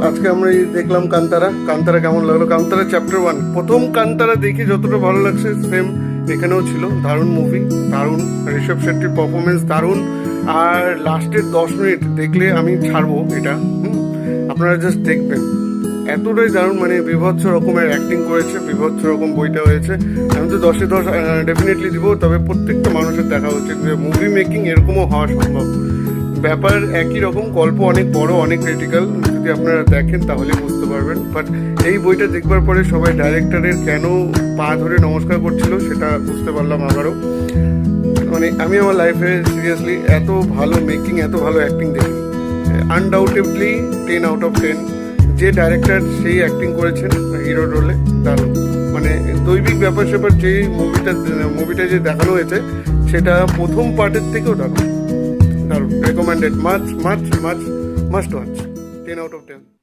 আজকে আমরা এই দেখলাম কান্তারা কেমন লাগলো। কান্তারা চ্যাপ্টার 1, প্রথম কান্তারা দেখি যতটা ভালো লাগছে সেম এখানেও ছিল। দারুণ মুভি, দারুণ। ঋষভ শেট্টির পারফরমেন্স দারুণ। আর লাস্টের 10 মিনিট দেখলে আমি ছাড়বো এটা, আপনারা জাস্ট দেখবেন, এতটাই দারুণ। মানে বিভৎস রকমের অ্যাক্টিং করেছে, বিভৎস রকম বইটা হয়েছে। আমি তো 10-এ 10 ডেফিনেটলি দিব, তবে প্রত্যেকটা মানুষের দেখা উচিত যে মুভি মেকিং এরকমও হওয়া সম্ভব। ব্যাপার একই রকম, গল্প অনেক বড়, অনেক ক্রিটিক্যাল, যদি আপনারা দেখেন তাহলে বুঝতে পারবেন। বাট এই বইটা দেখবার পরে সবাই ডাইরেক্টরের কেন পা ধরে নমস্কার করছিল সেটা বুঝতে পারলাম আবারও। মানে আমি আমার লাইফে সিরিয়াসলি এত ভালো মেকিং, এত ভালো অ্যাক্টিং দেখি। Undoubtedly 10 out of 10। যে ডাইরেক্টর সেই অ্যাক্টিং করেছেন হিরোর রোলে, দারুণ। মানে দৈবিক ব্যাপার স্যাপার যে মুভিটা যে দেখানো হয়েছে সেটা প্রথম পার্টের থেকেও দারুণ। Recommended, must watch, 10 out of 10।